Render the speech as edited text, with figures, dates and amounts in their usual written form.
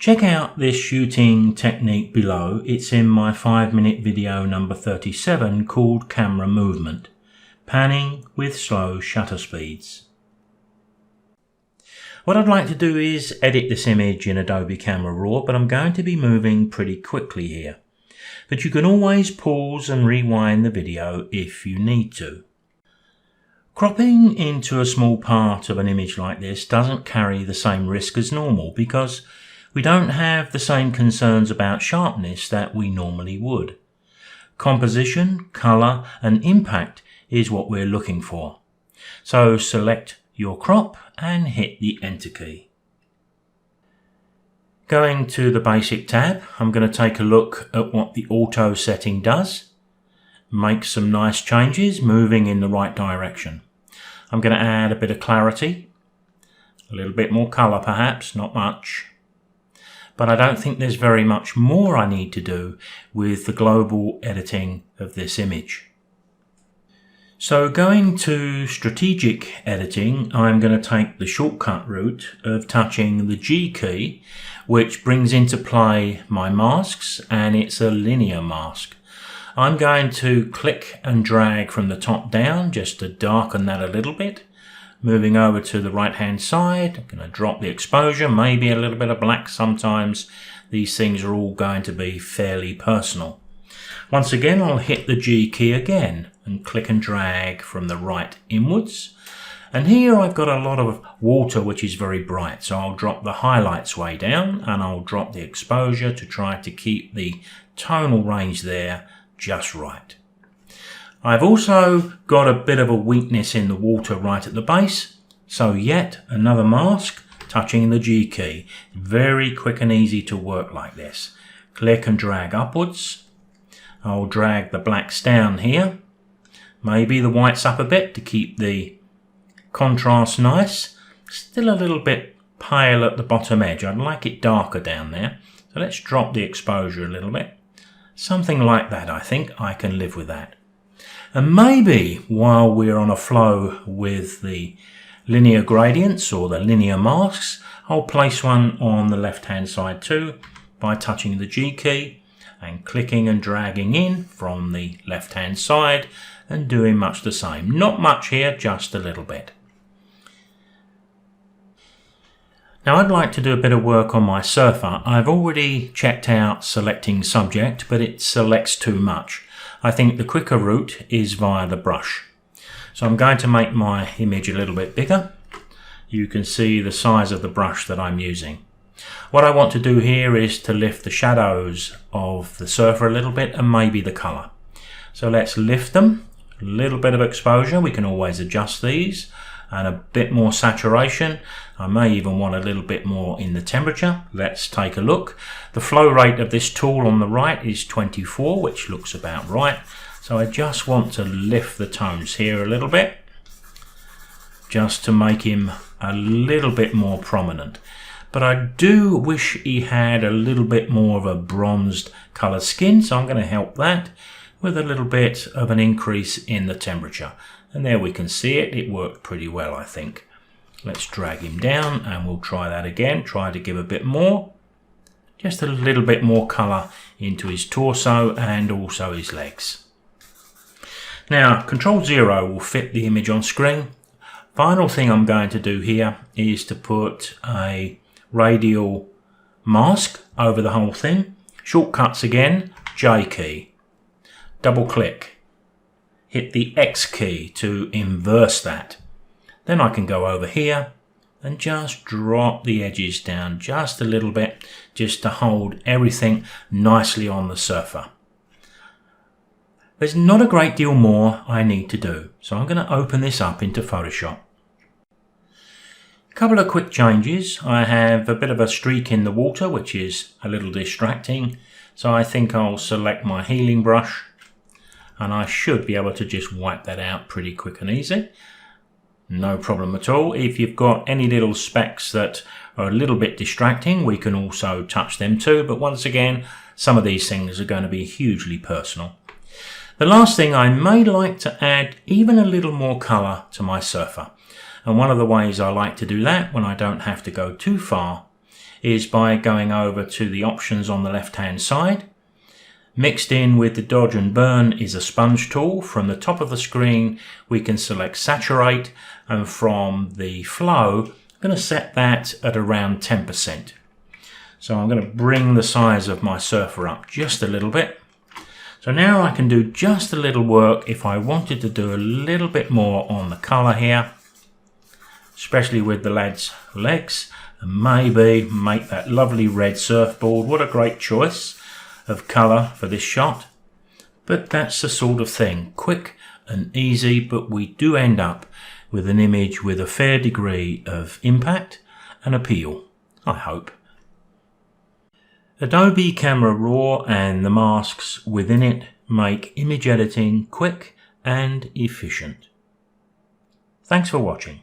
Check out this shooting technique below. It's in my 5-minute video number 37 called Camera Movement, Panning with Slow Shutter Speeds. What I'd like to do is edit this image in Adobe Camera Raw, but I'm going to be moving pretty quickly here. But you can always pause and rewind the video if you need to. Cropping into a small part of an image like this doesn't carry the same risk as normal because we don't have the same concerns about sharpness that we normally would. Composition, colour and impact is what we're looking for. So select your crop and hit the Enter key. Going to the Basic tab, I'm going to take a look at what the Auto setting does. Make some nice changes, moving in the right direction. I'm going to add a bit of clarity, a little bit more colour perhaps, not much. But I don't think there's very much more I need to do with the global editing of this image. So going to strategic editing, I'm going to take the shortcut route of touching the G key, which brings into play my masks, and it's a linear mask. I'm going to click and drag from the top down just to darken that a little bit. Moving over to the right hand side, I'm going to drop the exposure, maybe a little bit of black. Sometimes these things are all going to be fairly personal. Once again, I'll hit the G key again and click and drag from the right inwards. And here I've got a lot of water which is very bright, so I'll drop the highlights way down and I'll drop the exposure to try to keep the tonal range there just right. I've also got a bit of a weakness in the water right at the base, so yet another mask touching the G key. Very quick and easy to work like this. Click and drag upwards. I'll drag the blacks down here. Maybe the whites up a bit to keep the contrast nice. Still a little bit pale at the bottom edge. I'd like it darker down there. So let's drop the exposure a little bit. Something like that, I think. I can live with that. And maybe while we're on a flow with the linear gradients or the linear masks, I'll place one on the left hand side too by touching the G key and clicking and dragging in from the left hand side and doing much the same. Not much here, just a little bit. Now I'd like to do a bit of work on my surfer. I've already checked out selecting subject, but it selects too much. I think the quicker route is via the brush. So I'm going to make my image a little bit bigger. You can see the size of the brush that I'm using. What I want to do here is to lift the shadows of the surfer a little bit and maybe the colour. So let's lift them. A little bit of exposure, we can always adjust these, and a bit more saturation. I may even want a little bit more in the temperature. Let's take a look. The flow rate of this tool on the right is 24, which looks about right. So I just want to lift the tones here a little bit, just to make him a little bit more prominent. But I do wish he had a little bit more of a bronzed colour skin, so I'm going to help that with a little bit of an increase in the temperature. And there we can see it. It worked pretty well, I think. Let's drag him down and we'll try that again. Try to give a bit more. Just a little bit more colour into his torso and also his legs. Now, Control 0 will fit the image on screen. Final thing I'm going to do here is to put a radial mask over the whole thing. Shortcuts again, J key. Double click. Hit the X key to inverse that. Then I can go over here and just drop the edges down just a little bit, just to hold everything nicely on the surfer. There's not a great deal more I need to do, so I'm going to open this up into Photoshop. A couple of quick changes. I have a bit of a streak in the water, which is a little distracting, so I think I'll select my healing brush and I should be able to just wipe that out pretty quick and easy. No problem at all. If you've got any little specks that are a little bit distracting, we can also touch them too, but once again, some of these things are going to be hugely personal. The last thing, I may like to add even a little more colour to my surfer. And one of the ways I like to do that when I don't have to go too far is by going over to the options on the left hand side. Mixed in with the dodge and burn is a sponge tool. From the top of the screen we can select saturate, and from the flow I'm going to set that at around 10%. So I'm going to bring the size of my surfer up just a little bit. So now I can do just a little work if I wanted to do a little bit more on the colour here, especially with the lad's legs, and maybe make that lovely red surfboard. What a great choice of colour for this shot. But that's the sort of thing, quick and easy, but we do end up with an image with a fair degree of impact and appeal, I hope. Adobe Camera Raw and the masks within it make image editing quick and efficient. Thanks for watching.